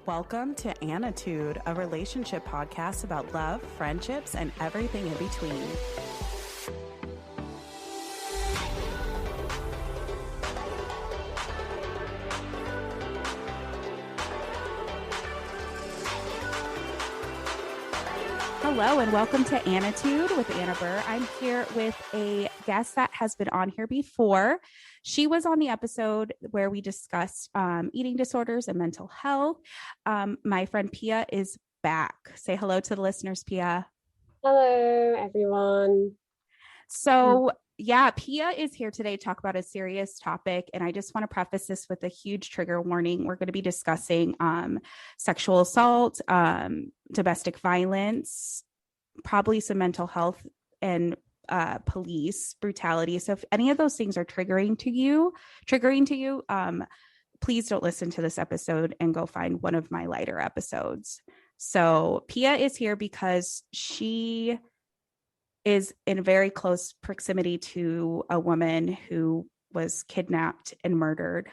Welcome to Annitude, a relationship podcast about love, friendships, and everything in between. Hello and welcome to Annitude with Anna Burr. I'm here with a guest that has been on here before. She was on the episode where we discussed eating disorders and mental health. My friend Pia is back. Say hello to the listeners, Pia. Hello, everyone. So yeah, Pia is here today to talk about a serious topic. And I just want to preface this with a huge trigger warning. We're going to be discussing sexual assault, domestic violence, probably some mental health and police brutality. So if any of those things are triggering to you, please don't listen to this episode and go find one of my lighter episodes. So Pia is here because she is in very close proximity to a woman who was kidnapped and murdered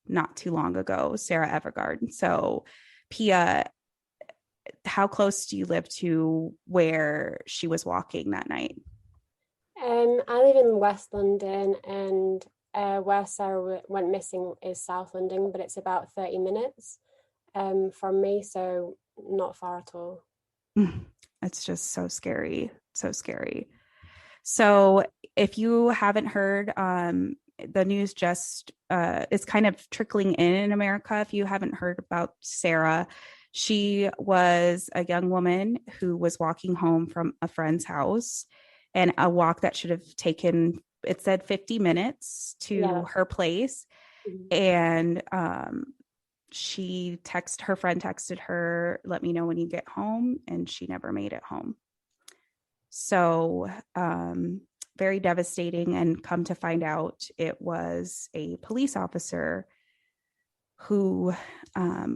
not too long ago, Sarah Everard. So Pia, how close do you live to where she was walking that night? I live in West London, and where Sarah went missing is South London, but it's about 30 minutes from me, so not far at all. It's just so scary. So scary. So if you haven't heard, the news just is kind of trickling in America. If you haven't heard about Sarah, she was a young woman who was walking home from a friend's house, and a walk that should have taken, it said 50 minutes to her place. Mm-hmm. And her friend texted her, let me know when you get home. And she never made it home. So very devastating. And come to find out, it was a police officer who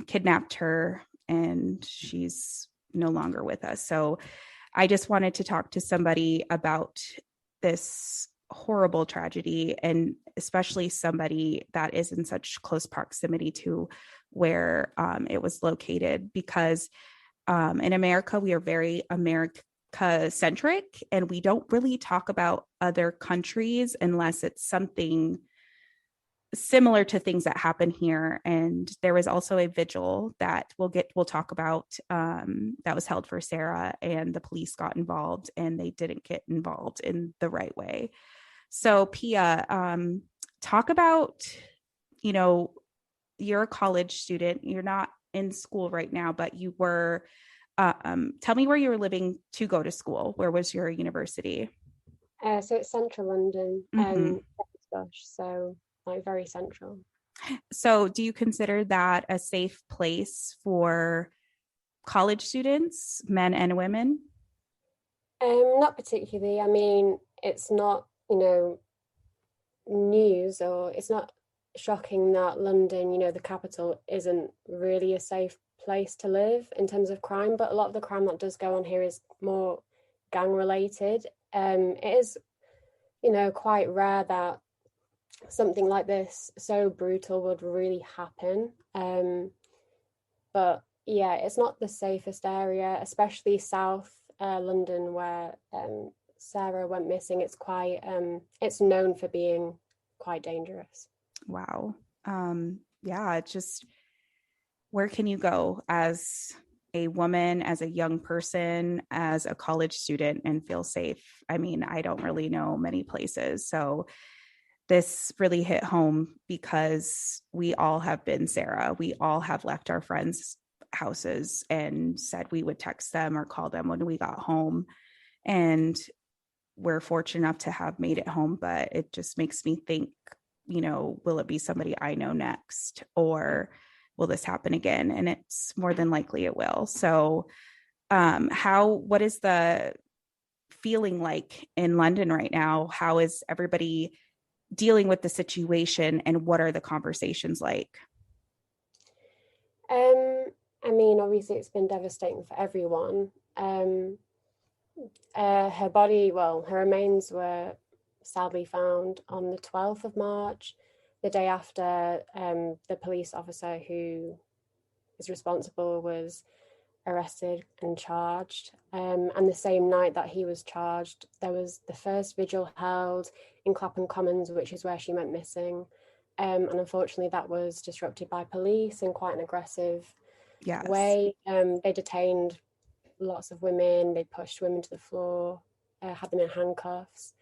kidnapped her, and she's no longer with us. So I just wanted to talk to somebody about this horrible tragedy, and especially somebody that is in such close proximity to where it was located, because in America, we are very America-centric, and we don't really talk about other countries unless it's something similar to things that happen here. And there was also a vigil that we'll talk about that was held for Sarah, and the police got involved, and they didn't get involved in the right way. So Pia, talk about, you're a college student, you're not in school right now, but you were, tell me where you were living to go to school. Where was your university? So it's central London, Mm-hmm. So like very central. So do you consider that a safe place for college students, men and women? Not particularly. I mean, it's not, news, or it's not shocking that London, the capital, isn't really a safe place to live in terms of crime, but a lot of the crime that does go on here is more gang related. It is, quite rare that something like this, so brutal, would really happen. But yeah, it's not the safest area, especially South London, where Sarah went missing. It's quite it's known for being quite dangerous. Wow. Yeah, it's just, where can you go as a woman, as a young person, as a college student, and feel safe? I mean, I don't really know many places. So this really hit home, because we all have been Sarah. We all have left our friends' houses and said we would text them or call them when we got home. And we're fortunate enough to have made it home, but it just makes me think, will it be somebody I know next, or will this happen again? And it's more than likely it will. So what is the feeling like in London right now? How is everybody dealing with the situation, and what are the conversations like? I mean, obviously it's been devastating for everyone. Her remains were sadly found on the 12th of March, the day after the police officer who is responsible was arrested and charged. And the same night that he was charged, there was the first vigil held in Clapham Commons, which is where she went missing. And unfortunately, that was disrupted by police in quite an aggressive Yes. way. They detained lots of women, they pushed women to the floor, had them in handcuffs.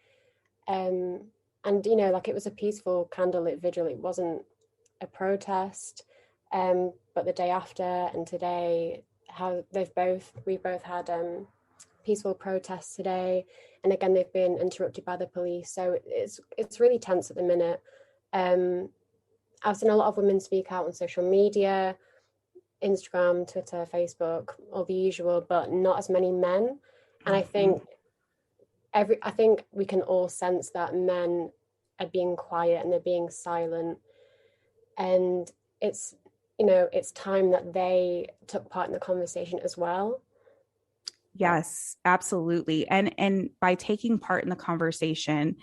And, you know, like, it was a peaceful candlelit vigil. It wasn't a protest. But the day after and today, how we've both had peaceful protests today, and again they've been interrupted by the police. So it's really tense at the minute. I've seen a lot of women speak out on social media, Instagram, Twitter, Facebook, all the usual, but not as many men. And I think we can all sense that men are being quiet and they're being silent, and it's, you know, it's time that they took part in the conversation as well. Yes, absolutely. And by taking part in the conversation,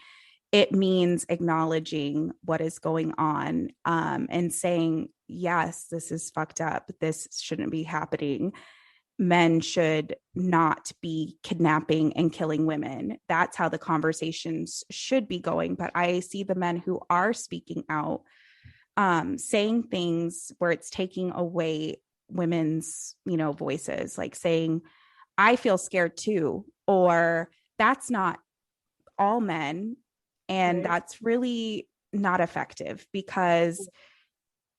it means acknowledging what is going on, and saying, yes, this is fucked up. This shouldn't be happening. Men should not be kidnapping and killing women. That's how the conversations should be going. But I see the men who are speaking out, saying things where it's taking away women's, voices, like saying, I feel scared too, or that's not all men. And Right. that's really not effective because,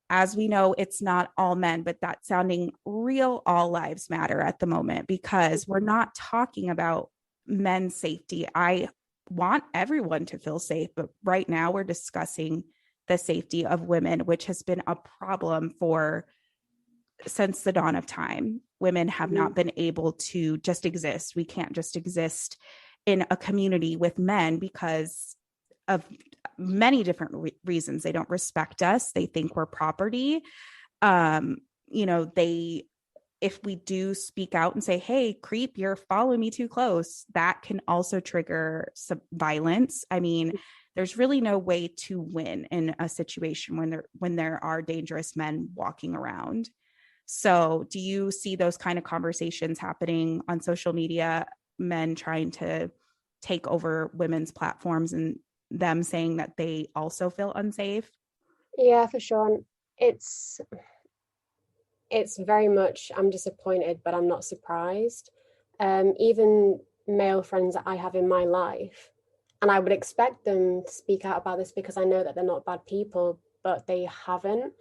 as we know, it's not all men, but that's sounding real all lives matter at the moment, because we're not talking about men's safety. I want everyone to feel safe, but right now we're discussing the safety of women, which has been a problem since the dawn of time. Women have not been able to just exist. We can't just exist in a community with men because of many different reasons. They don't respect us. They think we're property. If we do speak out and say, hey, creep, you're following me too close, that can also trigger some violence. I mean, there's really no way to win in a situation when there are dangerous men walking around. So do you see those kind of conversations happening on social media, men trying to take over women's platforms and them saying that they also feel unsafe? Yeah, for sure. It's it's very much, I'm disappointed, but I'm not surprised. Even male friends that I have in my life, and I would expect them to speak out about this because I know that they're not bad people, but they haven't.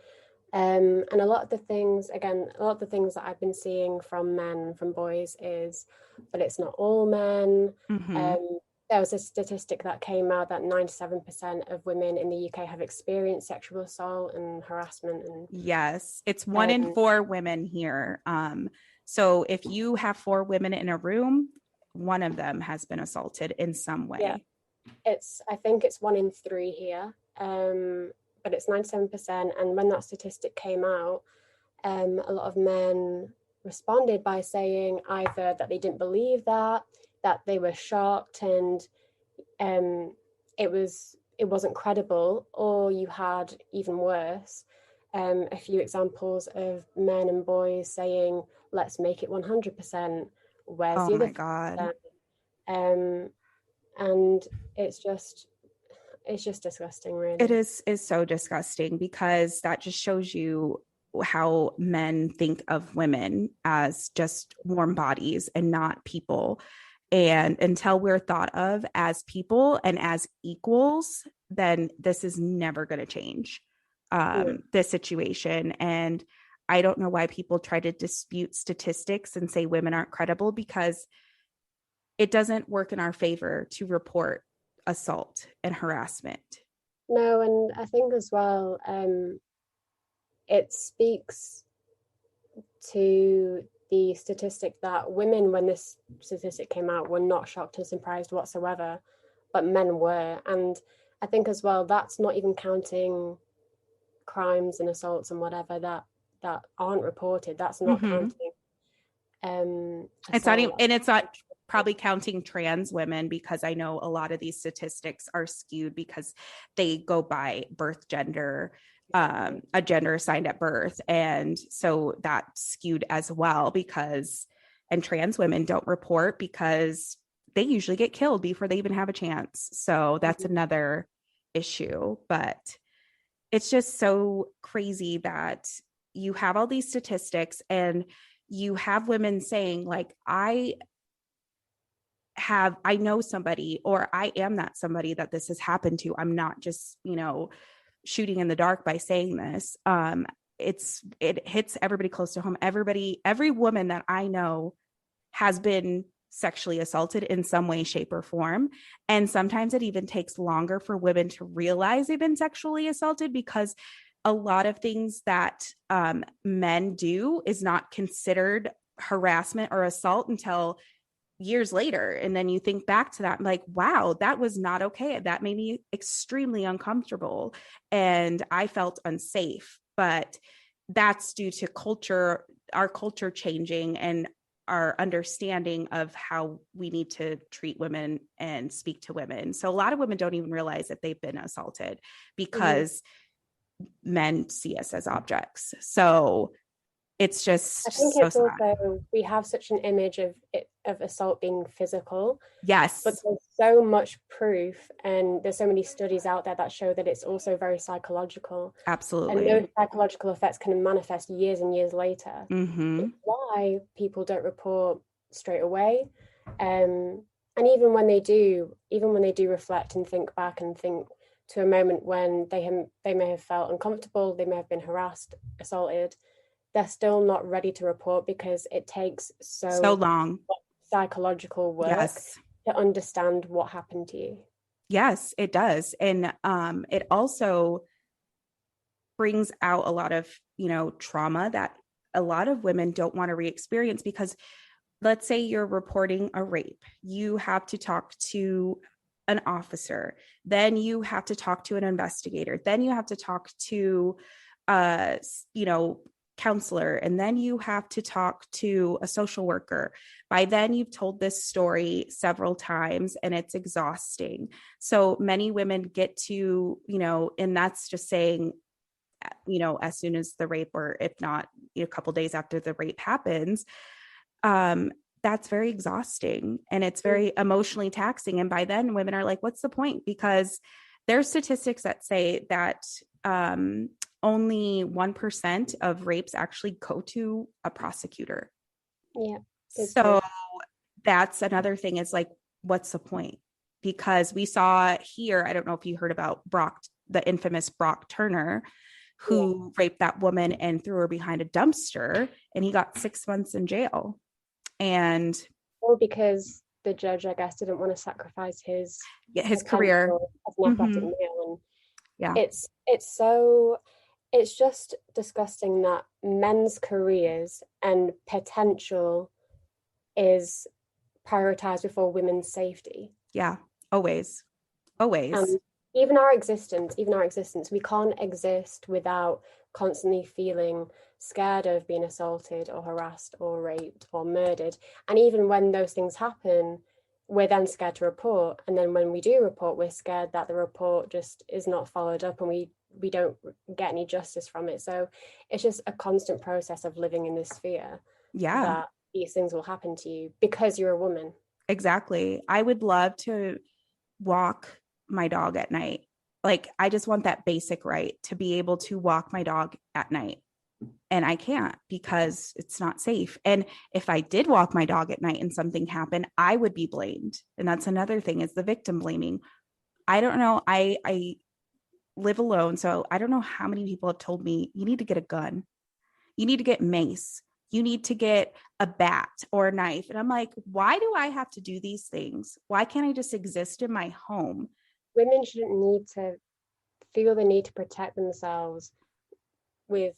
And a lot of the things that I've been seeing from men, from boys, is that it's not all men. Mm-hmm. There was a statistic that came out that 97% of women in the UK have experienced sexual assault and harassment. And Yes, it's 1 in 4 women here. So if you have 4 women in a room, one of them has been assaulted in some yeah, way. I think it's 1 in 3 here. But it's 97%. And when that statistic came out, a lot of men responded by saying either that they didn't believe that they were shocked, and it wasn't credible, or you had even worse, a few examples of men and boys saying, let's make it 100%. Where's Oh the my other God. 50%? And it's just disgusting, It really. is so disgusting, because that just shows you how men think of women as just warm bodies and not people. And until we're thought of as people and as equals, then this is never going to change, No. this situation. And I don't know why people try to dispute statistics and say women aren't credible, because it doesn't work in our favor to report assault and harassment. No, and I think as well, it speaks to the statistic that women, when this statistic came out, were not shocked and surprised whatsoever, but men were. And I think as well, that's not even counting crimes and assaults and whatever that aren't reported. That's not Mm-hmm. counting It's not even, assault. and it's not probably counting trans women, because I know a lot of these statistics are skewed because they go by birth gender. a gender assigned at birth. And so that skewed as well and trans women don't report because they usually get killed before they even have a chance. So that's another issue. But it's just so crazy that you have all these statistics and you have women saying, like, I know somebody, or I am that somebody that this has happened to. I'm not just, shooting in the dark by saying this. It hits everybody close to home. Every woman that I know has been sexually assaulted in some way, shape, or form. And sometimes it even takes longer for women to realize they've been sexually assaulted, because a lot of things that men do is not considered harassment or assault until years later. And then you think back to that, like, wow, that was not okay. That made me extremely uncomfortable. And I felt unsafe. But that's due to our culture changing and our understanding of how we need to treat women and speak to women. So a lot of women don't even realize that they've been assaulted because men see us as objects. So it's just, I think so it's sad. also, we have such an image of assault being physical. Yes. But there's so much proof, and there's so many studies out there that show that it's also very psychological. Absolutely. And those psychological effects can manifest years and years later. It's why people don't report straight away. And even when they do reflect and think back and think to a moment when they may have felt uncomfortable, they may have been harassed, assaulted, they're still not ready to report because it takes so long psychological work to understand what happened to you. Yes, it does. And it also brings out a lot of, trauma that a lot of women don't want to re-experience, because let's say you're reporting a rape, you have to talk to an officer, then you have to talk to an investigator, then you have to talk to counselor, and then you have to talk to a social worker. By then you've told this story several times and it's exhausting. So many women get to, and that's just saying, as soon as the rape, or if not, a couple days after the rape happens, that's very exhausting and it's very emotionally taxing. And by then women are like, what's the point? Because there's statistics that say that only 1% of rapes actually go to a prosecutor. Yeah. So that's another thing, is like, what's the point? Because we saw here, I don't know if you heard about the infamous Brock Turner, who raped that woman and threw her behind a dumpster, and he got 6 months in jail. And because the judge, I guess, didn't want to sacrifice his career as an athletic male. And it's just disgusting that men's careers and potential is prioritized before women's safety. Yeah, always. Even our existence, we can't exist without constantly feeling scared of being assaulted or harassed or raped or murdered. And even when those things happen, we're then scared to report. And then when we do report, we're scared that the report just is not followed up and we don't get any justice from it. So it's just a constant process of living in this fear that these things will happen to you because you're a woman. Exactly. I would love to walk my dog at night. Like, I just want that basic right to be able to walk my dog at night. And I can't because it's not safe. And if I did walk my dog at night and something happened, I would be blamed. And that's another thing, is the victim blaming. I don't know. I live alone, so I don't know how many people have told me, you need to get a gun. You need to get mace. You need to get a bat or a knife. And I'm like, why do I have to do these things? Why can't I just exist in my home? Women shouldn't need to feel the need to protect themselves with,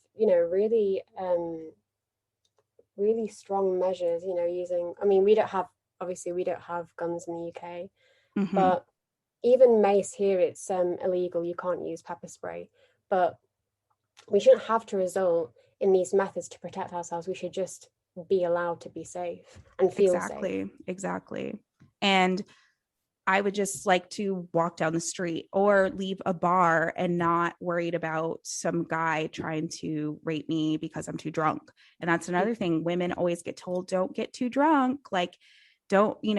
really strong measures, using, we don't have guns in the UK, but even mace here, it's illegal. You can't use pepper spray, but we shouldn't have to resort in these methods to protect ourselves. We should just be allowed to be safe and feel safe. Exactly. And I would just like to walk down the street or leave a bar and not worried about some guy trying to rape me because I'm too drunk. And that's another thing. Women always get told, don't get too drunk. Like, don't, you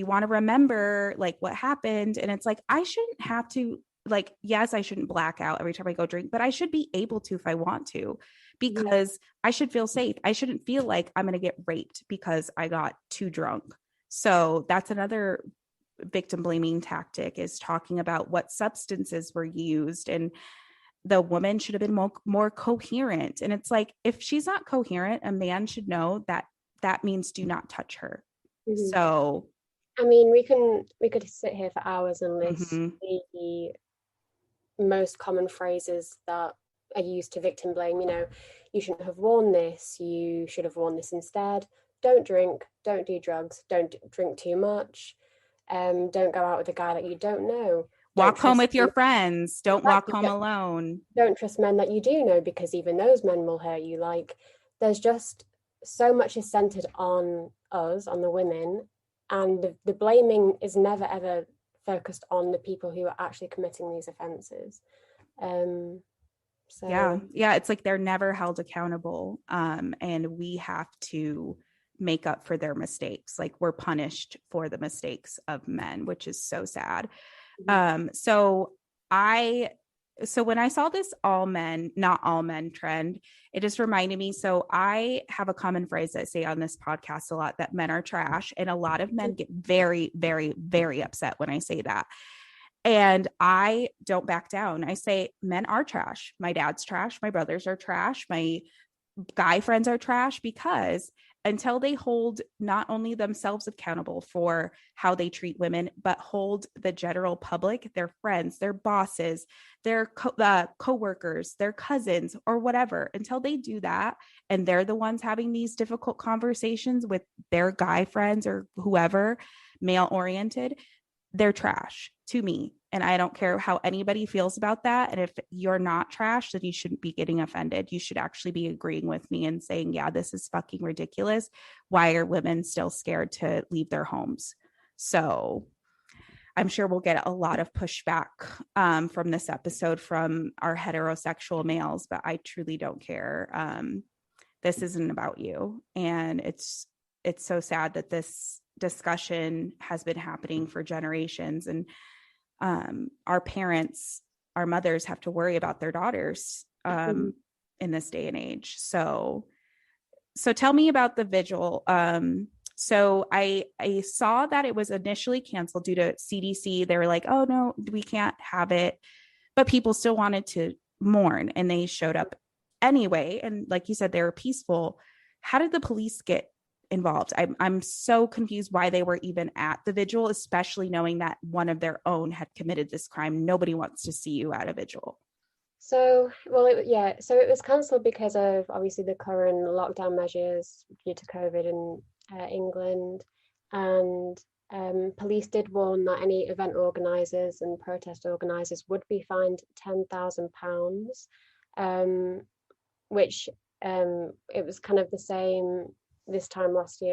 want to remember like what happened. And it's like, I shouldn't have to, like, yes, I shouldn't black out every time I go drink, but I should be able to if I want to, because I should feel safe. I shouldn't feel like I'm going to get raped because I got too drunk. So that's another victim blaming tactic, is talking about what substances were used, and the woman should have been more coherent. And it's like, if she's not coherent, a man should know that that means do not touch her. So I mean, we could sit here for hours and list mm-hmm. the most common phrases that are used to victim blame. You shouldn't have worn this, you should have worn this instead, don't drink, don't do drugs, don't drink too much, don't go out with a guy that you don't know, walk home with your friends, don't walk home alone, don't trust men that you do know, because even those men will hurt you. Like, there's just so much is centered on us, on the women, and the blaming is never ever focused on the people who are actually committing these offenses. Yeah, it's like they're never held accountable, and we have to make up for their mistakes. Like, we're punished for the mistakes of men, which is so sad. So when I saw this all men, not all men trend, it just reminded me. So I have a common phrase that I say on this podcast a lot, that men are trash. And a lot of men get very, very, very upset when I say that. And I don't back down. I say, men are trash. My dad's trash. My brothers are trash. My guy friends are trash, because until they hold not only themselves accountable for how they treat women, but hold the general public, their friends, their bosses, their co-workers, their cousins, or whatever, until they do that, and they're the ones having these difficult conversations with their guy friends or whoever, male oriented, they're trash to me. And I don't care how anybody feels about that. And if you're not trash, then you shouldn't be getting offended. You should actually be agreeing with me and saying, yeah, this is fucking ridiculous. Why are women still scared to leave their homes? So I'm sure we'll get a lot of pushback from this episode from our heterosexual males, but I truly don't care. This isn't about you. And it's so sad that this discussion has been happening for generations, and our parents, our mothers, have to worry about their daughters in this day and age. So tell me about the vigil. So I saw that it was initially canceled due to CDC. They were like, oh no, we can't have it, but people still wanted to mourn, and they showed up anyway. And like you said, they were peaceful. How did the police get involved? I'm so confused why they were even at the vigil, especially knowing that one of their own had committed this crime. Nobody wants to see you at a vigil. So it was cancelled because of obviously the current lockdown measures due to COVID in England, and police did warn that any event organisers and protest organisers would be fined £10,000, which it was kind of the same this time last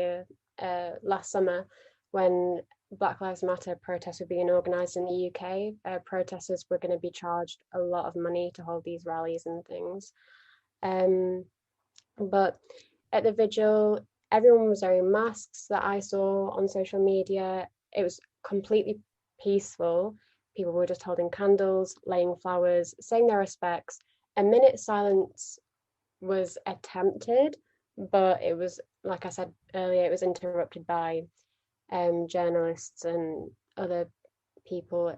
summer, when Black Lives Matter protests were being organised in the UK. Protesters were going to be charged a lot of money to hold these rallies and things. But at the vigil, everyone was wearing masks that I saw on social media. It was completely peaceful. People were just holding candles, laying flowers, saying their respects. A minute silence was attempted, but it was, like I said earlier, it was interrupted by journalists and other people,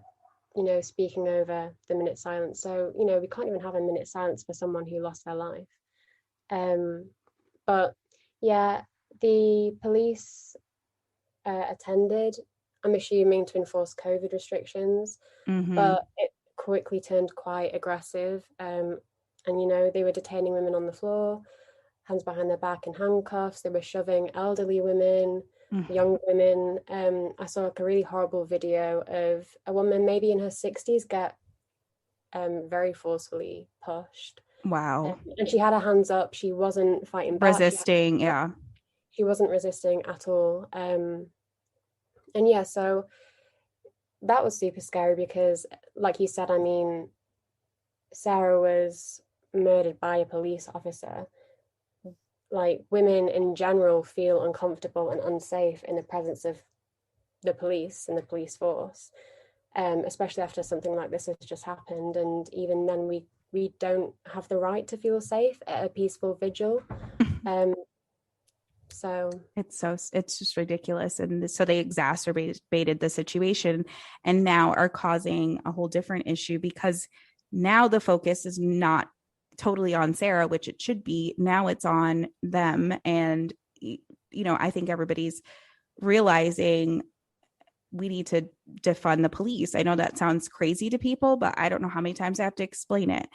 speaking over the minute silence. So, we can't even have a minute silence for someone who lost their life. But yeah, the police attended, I'm assuming, to enforce COVID restrictions, but it quickly turned quite aggressive. And, they were detaining women on the floor, hands behind their back in handcuffs. They were shoving elderly women, young women. I saw like a really horrible video of a woman maybe in her 60s get very forcefully pushed. Wow. And she had her hands up. She wasn't fighting back. Resisting, She wasn't resisting at all. And yeah, so that was super scary because, like you said, I mean, Sarah was murdered by a police officer. Like, women in general feel uncomfortable and unsafe in the presence of the police and the police force, especially after something like this has just happened. And even then, we don't have the right to feel safe at a peaceful vigil. Um, so It's just ridiculous. And so they exacerbated the situation and now are causing a whole different issue, because now the focus is not totally on Sarah, which it should be. Now it's on them. And, I think everybody's realizing we need to defund the police. I know that sounds crazy to people, but I don't know how many times I have to explain it.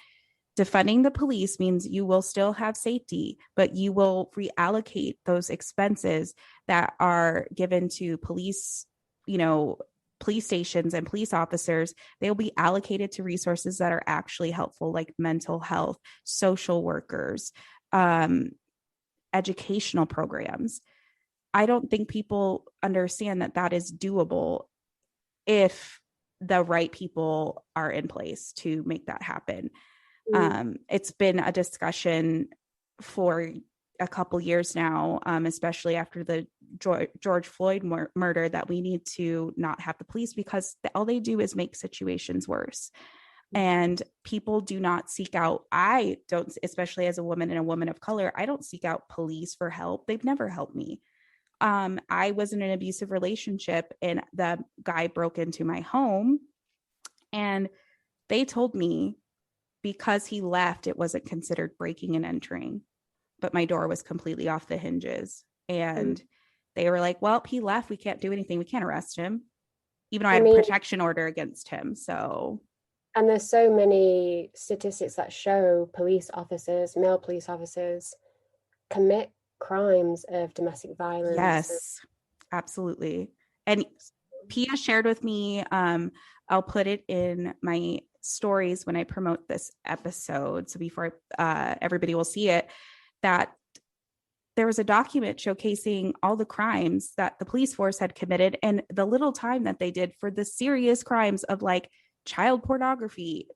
Defunding the police means you will still have safety, but you will reallocate those expenses that are given to police, police stations and police officers. They will be allocated to resources that are actually helpful, like mental health, social workers, educational programs. I don't think people understand that that is doable if the right people are in place to make that happen. It's been a discussion for a couple years now, especially after the George Floyd murder, that we need to not have the police, because all they do is make situations worse. And people do not seek out, I don't, especially as a woman and a woman of color, I don't seek out police for help. They've never helped me. I was in an abusive relationship and the guy broke into my home, and they told me because he left, it wasn't considered breaking and entering, but my door was completely off the hinges. And they were like, well, he left. We can't do anything. We can't arrest him, even though I had a protection order against him. So. And there's so many statistics that show male police officers commit crimes of domestic violence. Yes, absolutely. And Pia shared with me, I'll put it in my stories when I promote this episode, so before everybody will see it, that there was a document showcasing all the crimes that the police force had committed and the little time that they did for the serious crimes of like child pornography,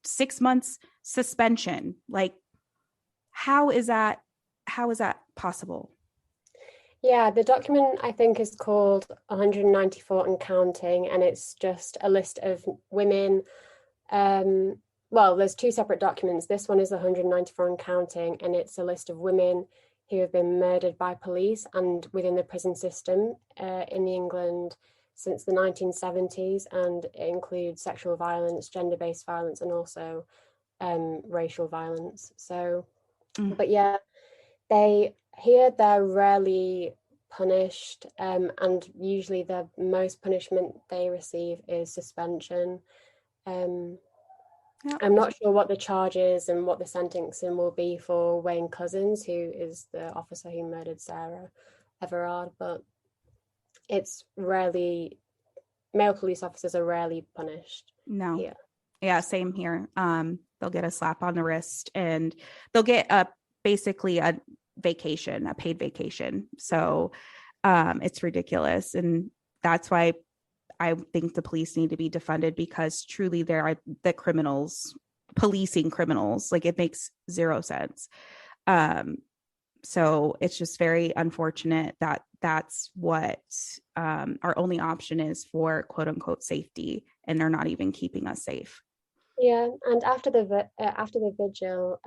6 months suspension. Like, how is that possible? Yeah, the document I think is called 194 and Counting, and it's just a list of women. Well, there's two separate documents. This one is 194 and Counting, and it's a list of women who have been murdered by police and within the prison system in England since the 1970s, and it includes sexual violence, gender-based violence, and also racial violence. So, but yeah, they're rarely punished, and usually the most punishment they receive is suspension. I'm not sure what the charge is and what the sentencing will be for Wayne Couzens, who is the officer who murdered Sarah Everard, but it's rarely, male police officers are rarely punished. No. Here. Yeah, same here. They'll get a slap on the wrist and they'll get basically a vacation, a paid vacation. So it's ridiculous. And that's why I think the police need to be defunded, because truly there are the criminals policing criminals. Like, it makes zero sense. So it's just very unfortunate that that's what our only option is for quote unquote safety, and they're not even keeping us safe. Yeah, and after the vigil,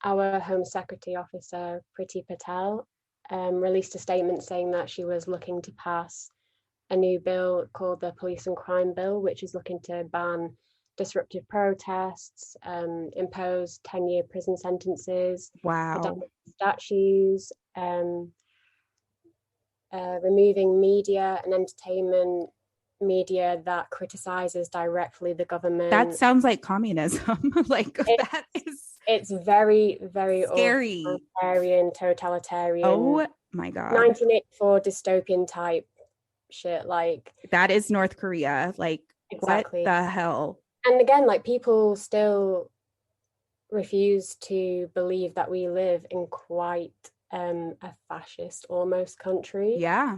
our Home Secretary officer Priti Patel released a statement saying that she was looking to pass a new bill called the Police and Crime Bill, which is looking to ban disruptive protests, impose 10-year prison sentences, Wow. statues, removing media and entertainment media that criticizes directly the government. That sounds like communism. It's very, very scary, authoritarian, totalitarian. Oh my God. 1984 dystopian type shit. Like, that is North Korea. Like, exactly. What the hell? And again, like, people still refuse to believe that we live in quite a fascist almost country. Yeah.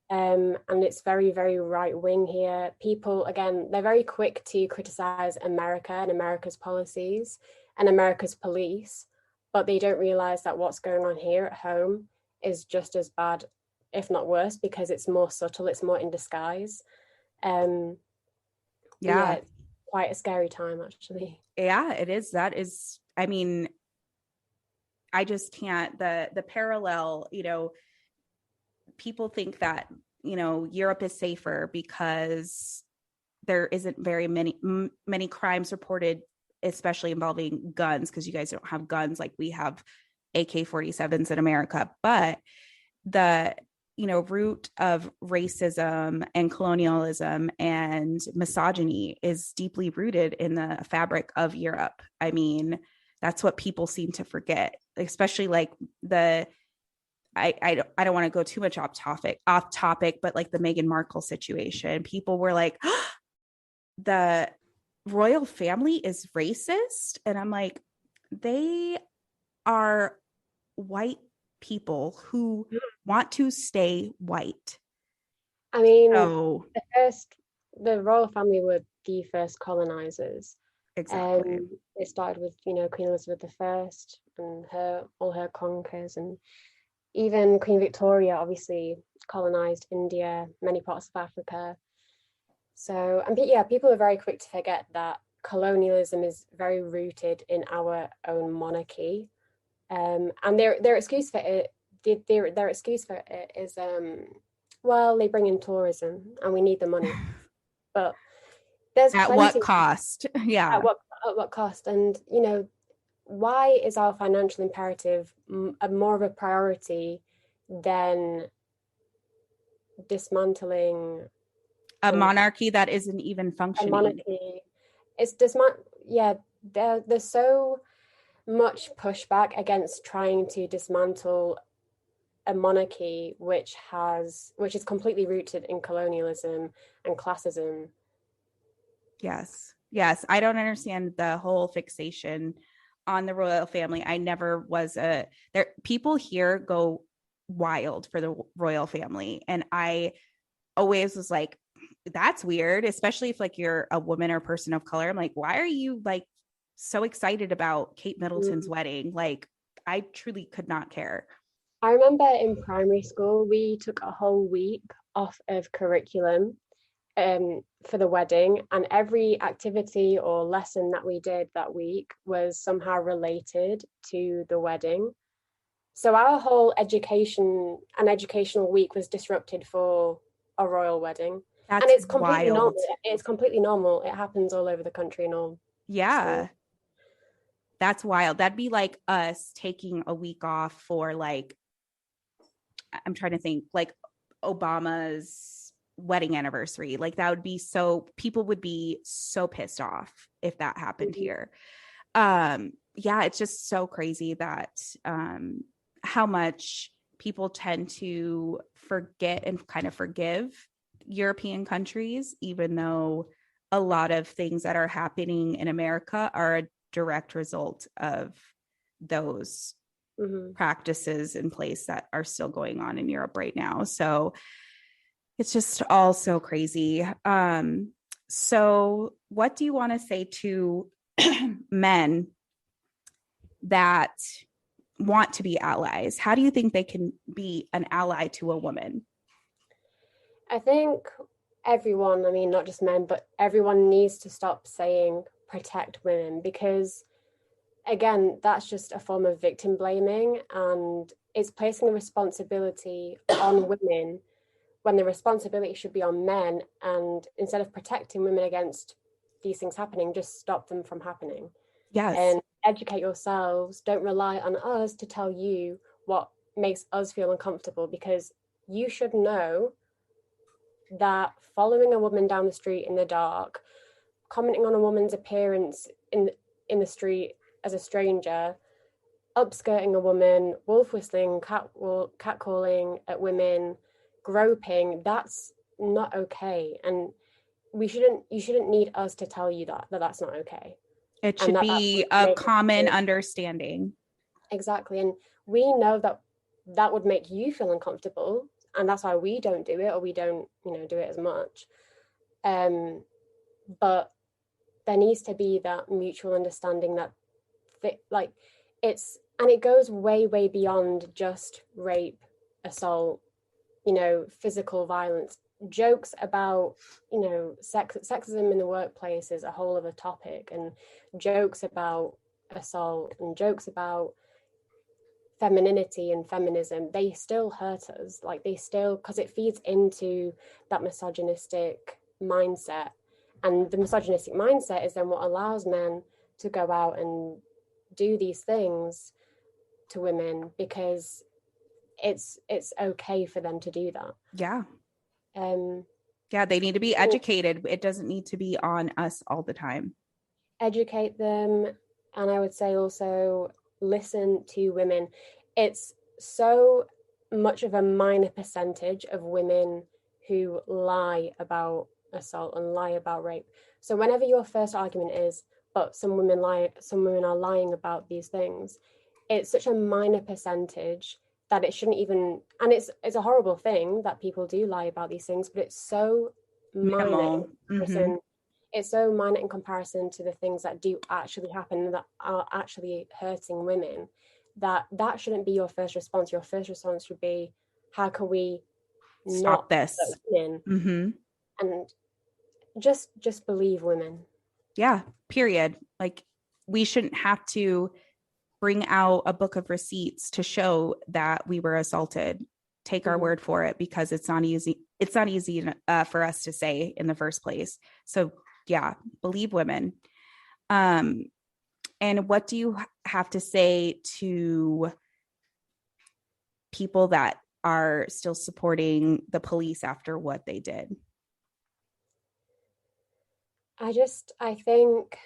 And it's very, very right wing here. People, again, they're very quick to criticize America and America's policies and America's police, but they don't realize that what's going on here at home is just as bad, if not worse, because it's more subtle, it's more in disguise. Yeah, it's quite a scary time, actually. Yeah, it is. That is, I mean, I just can't, the parallel, people think that, Europe is safer because there isn't very many crimes reported, especially involving guns, because you guys don't have guns like we have AK-47s in America. But the root of racism and colonialism and misogyny is deeply rooted in the fabric of Europe. I mean, that's what people seem to forget, especially like I don't want to go too much off topic, but like the Meghan Markle situation, people were like, oh, the royal family is racist. And I'm like, they are white people who want to stay white. I mean, the royal family were the first colonizers. Exactly. It started with, Queen Elizabeth I and all her conquers, and even Queen Victoria obviously colonized India, many parts of Africa. So, and yeah, people are very quick to forget that colonialism is very rooted in our own monarchy. And their excuse for it, their excuse for it is, well, they bring in tourism and we need the money. But there's at what cost? Yeah. At what cost? And why is our financial imperative more of a priority than dismantling a monarchy that isn't even functioning? A monarchy. It's yeah, there's so much pushback against trying to dismantle a monarchy which is completely rooted in colonialism and classism. Yes. I don't understand the whole fixation on the royal family. I never was there. People here go wild for the royal family, and I always was like, that's weird, especially if like you're a woman or person of color. I'm like, why are you like so excited about Kate Middleton's wedding? Like, I truly could not care. I remember in primary school, we took a whole week off of curriculum for the wedding, and every activity or lesson that we did that week was somehow related to the wedding. So our whole educational week was disrupted for a royal wedding. That's and it's completely wild. normal. It's completely normal. It happens all over the country and all. Yeah. So. That's wild. That'd be like us taking a week off for like, I'm trying to think, like Obama's wedding anniversary. Like that would be people would be so pissed off if that happened here. Yeah, it's just so crazy that how much people tend to forget and kind of forgive European countries, even though a lot of things that are happening in America are a direct result of those practices in place that are still going on in Europe right now. So it's just all so crazy. So what do you want to say to men that want to be allies? How do you think they can be an ally to a woman? I think everyone, I mean, not just men, but everyone needs to stop saying protect women, because again, that's just a form of victim blaming, and it's placing the responsibility on women when the responsibility should be on men. And instead of protecting women against these things happening, just stop them from happening. Yes. And educate yourselves. Don't rely on us to tell you what makes us feel uncomfortable, because you should know that following a woman down the street in the dark, commenting on a woman's appearance in the street as a stranger, upskirting a woman, wolf whistling, catcalling at women, groping, that's not okay. And you shouldn't need us to tell you that that's not okay. It should be a common understanding. Exactly. And we know that would make you feel uncomfortable, and that's why we don't do it, or we don't, do it as much. But there needs to be that mutual understanding that like and it goes way beyond just rape, assault, physical violence. Jokes about, sexism in the workplace is a whole other topic, and jokes about assault and jokes about femininity and feminism, they still hurt us. Like, they still, because it feeds into that misogynistic mindset, and the misogynistic mindset is then what allows men to go out and do these things to women, because it's okay for them to do that. Yeah. Yeah, they need to be educated. It doesn't need to be on us all the time. Educate them. And I would say also listen to women. It's so much of a minor percentage of women who lie about assault and lie about rape. So whenever your first argument is, but some women are lying about these things, it's such a minor percentage that it shouldn't even, and it's a horrible thing that people do lie about these things, but it's so minor it's so minor in comparison to the things that do actually happen, that are actually hurting women, that shouldn't be your first response. Your first response should be, how can we stop this? And just believe women. Yeah, period. Like, we shouldn't have to bring out a book of receipts to show that we were assaulted. Take our word for it, because it's not easy. It's not easy for us to say in the first place. So yeah, believe women. And what do you have to say to people that are still supporting the police after what they did? I think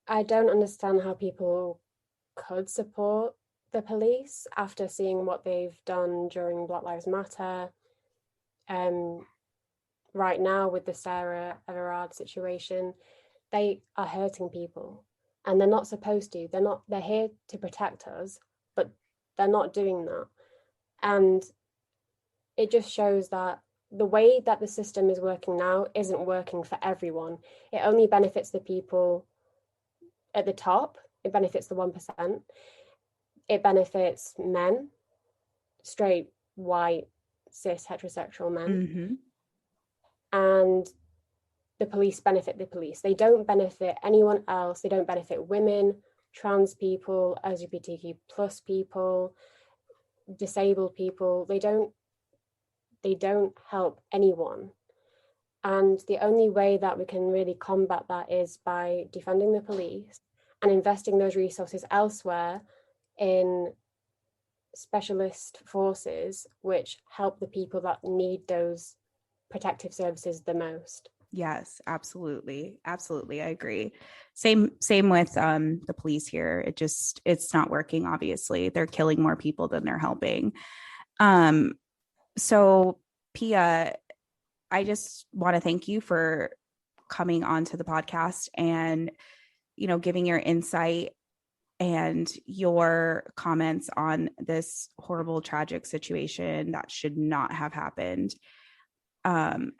I don't understand how people could support the police after seeing what they've done during Black Lives Matter. Right now with the Sarah Everard situation, they are hurting people, and they're not supposed to. They're here to protect us, but they're not doing that. And it just shows that the way that the system is working now isn't working for everyone. It only benefits the people at the top. It benefits the 1%. It benefits men, straight, white, cis, heterosexual men. And the police benefit the police. They don't benefit anyone else. They don't benefit women, trans people, LGBTQ plus people, disabled people. They don't help anyone. And the only way that we can really combat that is by defunding the police and investing those resources elsewhere in specialist forces which help the people that need those protective services the most. Yes, absolutely. Absolutely. I agree. Same with the police here. It's not working, obviously. They're killing more people than they're helping. So Pia, I just want to thank you for coming onto the podcast and, giving your insight and your comments on this horrible, tragic situation that should not have happened. Do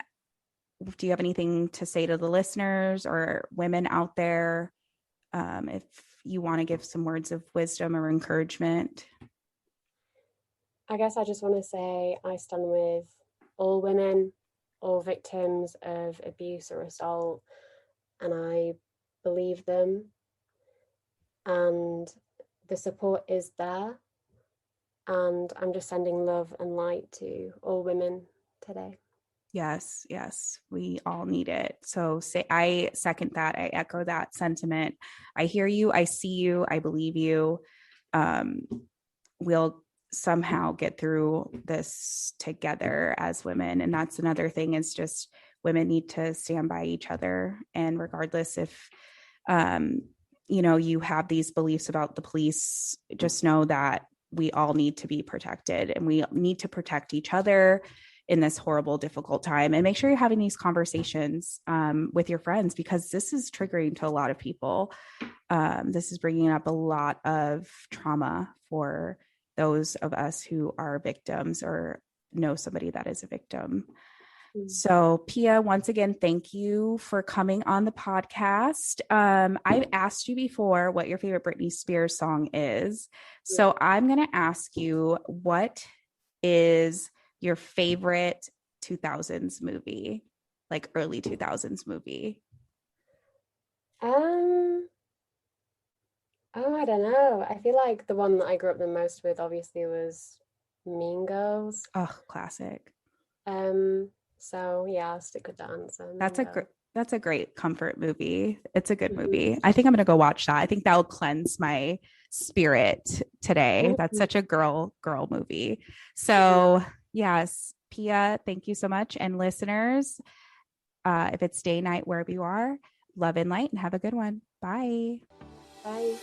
you have anything to say to the listeners or women out there? If you want to give some words of wisdom or encouragement. I guess I just want to say I stand with all women, all victims of abuse or assault, and I believe them. And the support is there. And I'm just sending love and light to all women today. Yes, we all need it. So I second that. I echo that sentiment. I hear you. I see you. I believe you. We'll somehow get through this together as women. And that's another thing, is just women need to stand by each other. And regardless if, you have these beliefs about the police, just know that we all need to be protected, and we need to protect each other in this horrible, difficult time. And make sure you're having these conversations with your friends, because this is triggering to a lot of people. This is bringing up a lot of trauma for those of us who are victims or know somebody that is a victim. Mm. So, Pia, once again, thank you for coming on the podcast. I've asked you before what your favorite Britney Spears song is. Yeah. So, I'm going to ask you, what is your favorite 2000s movie, like early 2000s movie? Um, oh, I don't know. I feel like the one that I grew up the most with obviously was Mean Girls. Oh, classic. Um, so yeah, I'll stick with that answer, That's Mean a Girls. that's a great comfort movie. It's a good Mhm. movie. I think I'm going to go watch that. I think that'll cleanse my spirit today. That's such a girl movie. Yeah. So, yes, Pia, thank you so much. And listeners, if it's day, night, wherever you are, love and light and have a good one. Bye. Bye.